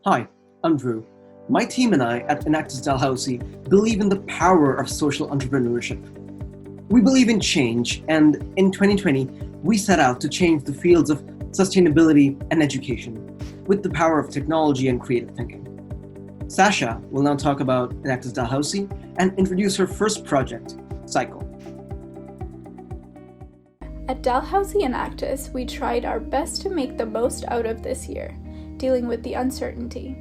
Hi, I'm Drew. My team and I at Dalhousie believe in the power of social entrepreneurship. We believe in change, and in 2020, we set out to change the fields of sustainability and education with the power of technology and creative thinking. Sasha will now talk about Dalhousie and introduce her first project, Cycle. At Dalhousie and Actus, we tried our best to make the most out of this year, dealing with the uncertainty.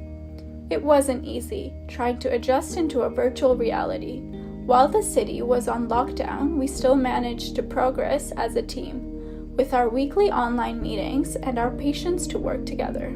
It wasn't easy, trying to adjust into a virtual reality. While the city was on lockdown, we still managed to progress as a team. With our weekly online meetings and our patience to work together,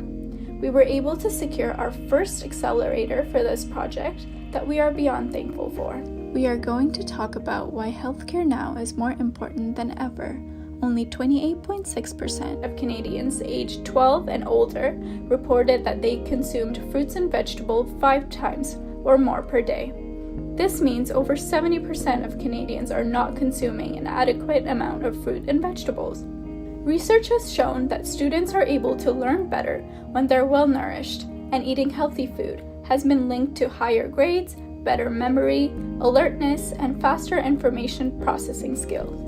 we were able to secure our first accelerator for this project that we are beyond thankful for. We are going to talk about why healthcare now is more important than ever. Only 28.6% of Canadians aged 12 and older reported that they consumed fruits and vegetables 5 times or more per day. This means over 70% of Canadians are not consuming an adequate amount of fruit and vegetables. Research has shown that students are able to learn better when they're well nourished, and eating healthy food has been linked to higher grades, better memory, alertness, and faster information processing skills.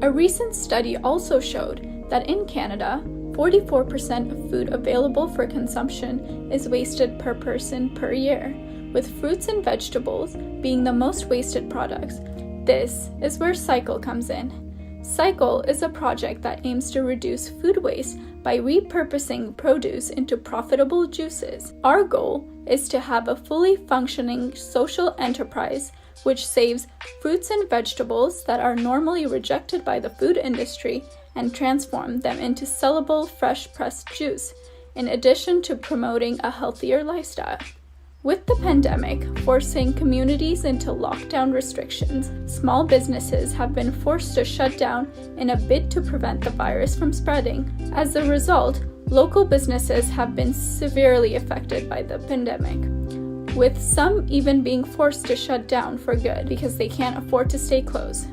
A recent study also showed that in Canada, 44% of food available for consumption is wasted per person per year, with fruits and vegetables being the most wasted products. This is where Cycle comes in. Cycle is a project that aims to reduce food waste by repurposing produce into profitable juices. Our goal is to have a fully functioning social enterprise which saves fruits and vegetables that are normally rejected by the food industry and transform them into sellable, fresh-pressed juice, in addition to promoting a healthier lifestyle. With the pandemic forcing communities into lockdown restrictions, small businesses have been forced to shut down in a bid to prevent the virus from spreading. As a result, local businesses have been severely affected by the pandemic, with some even being forced to shut down for good because they can't afford to stay closed.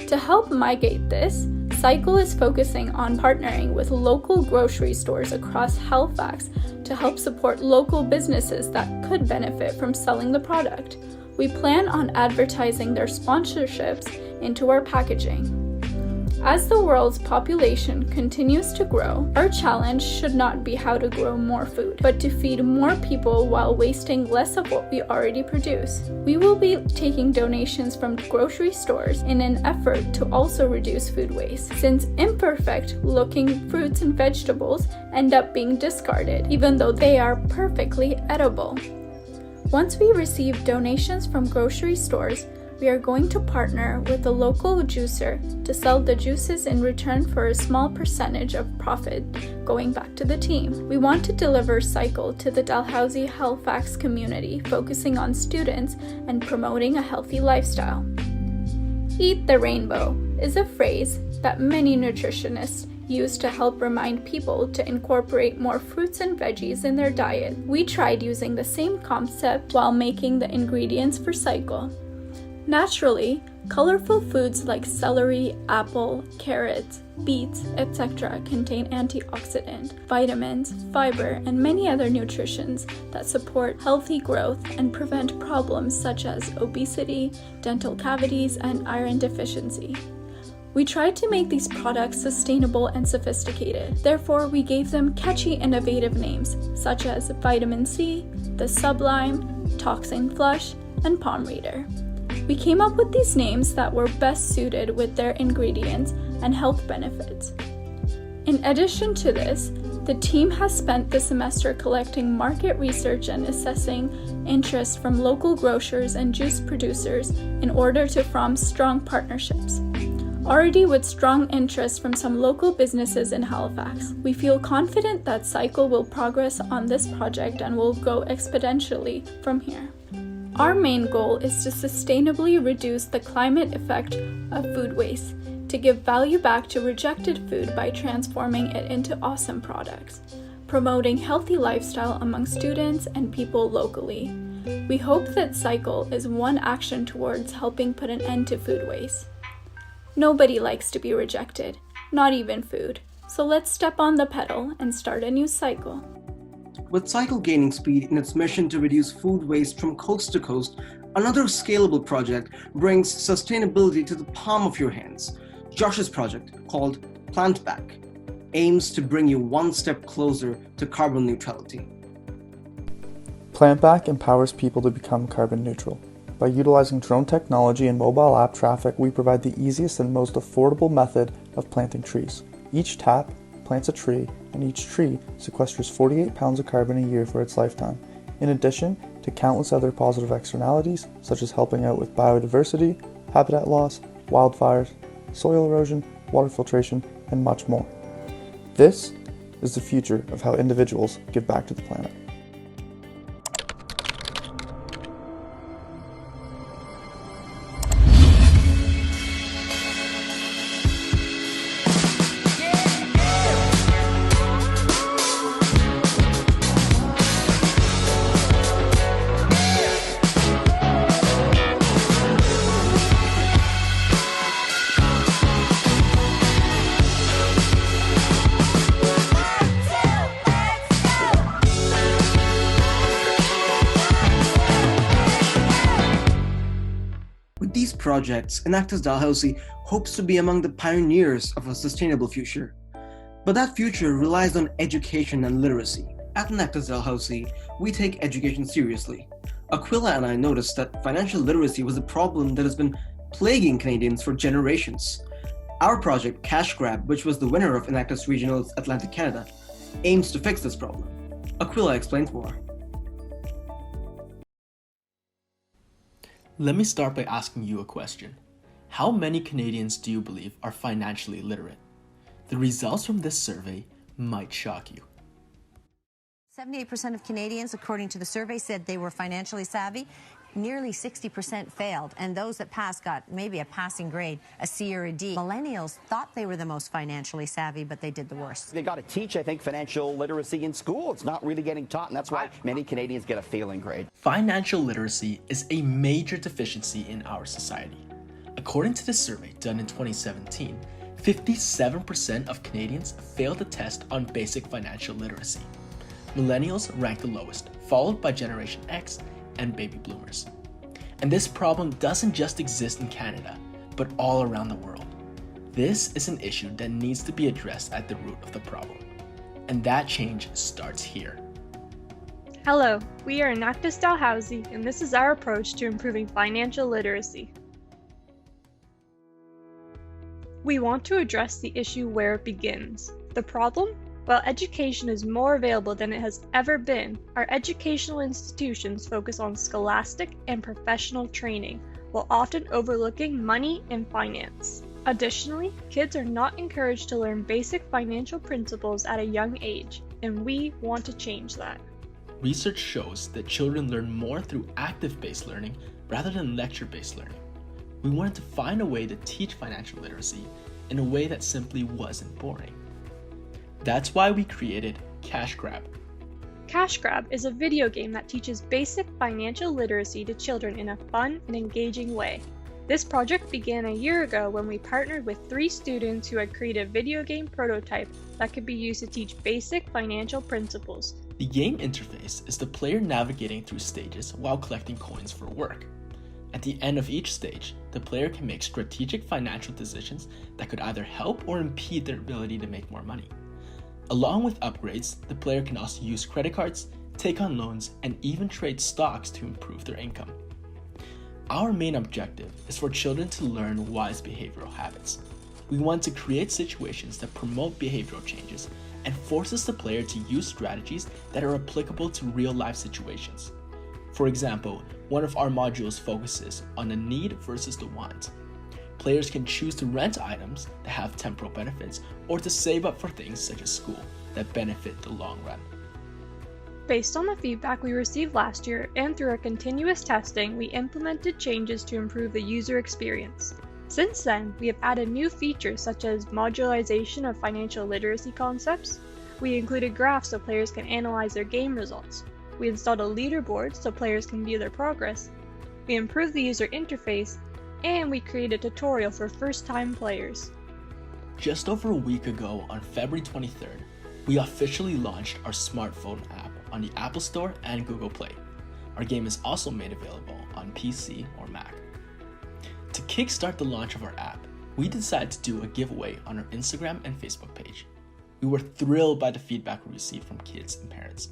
To help mitigate this, Cycle is focusing on partnering with local grocery stores across Halifax to help support local businesses that could benefit from selling the product. We plan on advertising their sponsorships into our packaging. As the world's population continues to grow, our challenge should not be how to grow more food, but to feed more people while wasting less of what we already produce. We will be taking donations from grocery stores in an effort to also reduce food waste, since imperfect-looking fruits and vegetables end up being discarded, even though they are perfectly edible. Once we receive donations from grocery stores, we are going to partner with a local juicer to sell the juices in return for a small percentage of profit going back to the team. We want to deliver Cycle to the Dalhousie Halifax community, focusing on students and promoting a healthy lifestyle. Eat the rainbow is a phrase that many nutritionists use to help remind people to incorporate more fruits and veggies in their diet. We tried using the same concept while making the ingredients for Cycle. Naturally, colorful foods like celery, apple, carrots, beets, etc. contain antioxidants, vitamins, fiber, and many other nutrients that support healthy growth and prevent problems such as obesity, dental cavities, and iron deficiency. We tried to make these products sustainable and sophisticated. Therefore, we gave them catchy, innovative names such as Vitamin C, The Sublime, Toxin Flush, and Palm Reader. We came up with these names that were best suited with their ingredients and health benefits. In addition to this, the team has spent the semester collecting market research and assessing interest from local grocers and juice producers in order to form strong partnerships. Already with strong interest from some local businesses in Halifax, we feel confident that Cycle will progress on this project and will grow exponentially from here. Our main goal is to sustainably reduce the climate effect of food waste, to give value back to rejected food by transforming it into awesome products, promoting healthy lifestyle among students and people locally. We hope that Cycle is one action towards helping put an end to food waste. Nobody likes to be rejected, not even food. So let's step on the pedal and start a new cycle. With Cycle gaining speed in its mission to reduce food waste from coast to coast, another scalable project brings sustainability to the palm of your hands. Josh's project, called Plantbac, aims to bring you one step closer to carbon neutrality. Plantbac empowers people to become carbon neutral. By utilizing drone technology and mobile app traffic, we provide the easiest and most affordable method of planting trees. Each tap plants a tree, and each tree sequesters 48 pounds of carbon a year for its lifetime, in addition to countless other positive externalities, such as helping out with biodiversity, habitat loss, wildfires, soil erosion, water filtration, and much more. This is the future of how individuals give back to the planet. With these projects, Enactus Dalhousie hopes to be among the pioneers of a sustainable future. But that future relies on education and literacy. At Enactus Dalhousie, we take education seriously. Aquila and I noticed that financial literacy was a problem that has been plaguing Canadians for generations. Our project, Cash Grab, which was the winner of Enactus Regionals Atlantic Canada, aims to fix this problem. Aquila explains more. Let me start by asking you a question. How many Canadians do you believe are financially literate? The results from this survey might shock you. 78% of Canadians, according to the survey, said they were financially savvy. Nearly 60% failed, and those that passed got maybe a passing grade, a C or a D. Millennials thought they were the most financially savvy, but they did the worst. They got to teach, I think, financial literacy in school. It's not really getting taught, and that's why many Canadians get a failing grade. Financial literacy is a major deficiency in our society. According to the survey done in 2017, 57% of Canadians failed the test on basic financial literacy. Millennials ranked the lowest, followed by Generation X and baby boomers. And this problem doesn't just exist in Canada, but all around the world. This is an issue that needs to be addressed at the root of the problem. And that change starts here. Hello, we are Enactus Dalhousie, and this is our approach to improving financial literacy. We want to address the issue where it begins. The problem? While education is more available than it has ever been, our educational institutions focus on scholastic and professional training, while often overlooking money and finance. Additionally, kids are not encouraged to learn basic financial principles at a young age, and we want to change that. Research shows that children learn more through active-based learning rather than lecture-based learning. We wanted to find a way to teach financial literacy in a way that simply wasn't boring. That's why we created Cash Grab. Cash Grab is a video game that teaches basic financial literacy to children in a fun and engaging way. This project began a year ago when we partnered with 3 students who had created a video game prototype that could be used to teach basic financial principles. The game interface is the player navigating through stages while collecting coins for work. At the end of each stage, the player can make strategic financial decisions that could either help or impede their ability to make more money. Along with upgrades, the player can also use credit cards, take on loans, and even trade stocks to improve their income. Our main objective is for children to learn wise behavioral habits. We want to create situations that promote behavioral changes and forces the player to use strategies that are applicable to real-life situations. For example, one of our modules focuses on the need versus the want. Players can choose to rent items that have temporal benefits or to save up for things such as school that benefit the long run. Based on the feedback we received last year and through our continuous testing, we implemented changes to improve the user experience. Since then, we have added new features such as modularization of financial literacy concepts. We included graphs so players can analyze their game results. We installed a leaderboard so players can view their progress. We improved the user interface, and we created a tutorial for first-time players. Just over a week ago, on February 23rd, we officially launched our smartphone app, on the Apple Store and Google Play. Our game is also made available on PC or Mac. To kickstart the launch of our app, we decided to do a giveaway on our Instagram and Facebook page. We were thrilled by the feedback we received from kids and parents.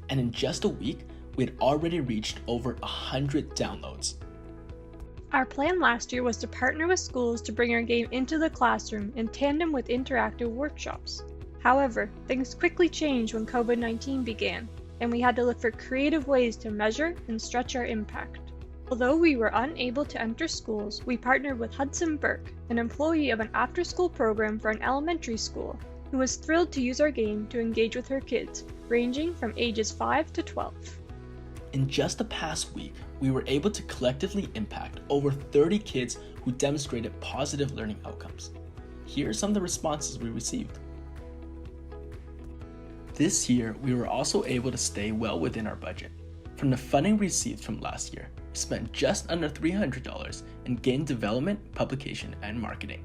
And in just a week, we had already reached over 100 downloads. Our plan last year was to partner with schools to bring our game into the classroom in tandem with interactive workshops. However, things quickly changed when COVID-19 began, and we had to look for creative ways to measure and stretch our impact. Although we were unable to enter schools, we partnered with Hudson Burke, an employee of an after-school program for an elementary school, who was thrilled to use our game to engage with her kids, ranging from ages 5 to 12. In just the past week, we were able to collectively impact over 30 kids who demonstrated positive learning outcomes. Here are some of the responses we received. This year, we were also able to stay well within our budget. From the funding received from last year, we spent just under $300 in game development, publication, and marketing.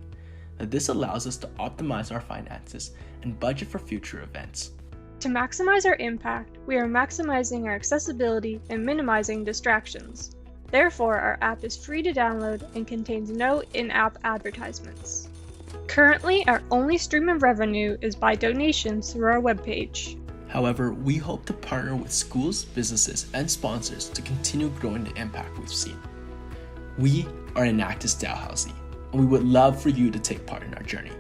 Now, this allows us to optimize our finances and budget for future events. To maximize our impact, we are maximizing our accessibility and minimizing distractions. Therefore, our app is free to download and contains no in-app advertisements. Currently, our only stream of revenue is by donations through our webpage. However, we hope to partner with schools, businesses, and sponsors to continue growing the impact we've seen. We are Enactus Dalhousie, and we would love for you to take part in our journey.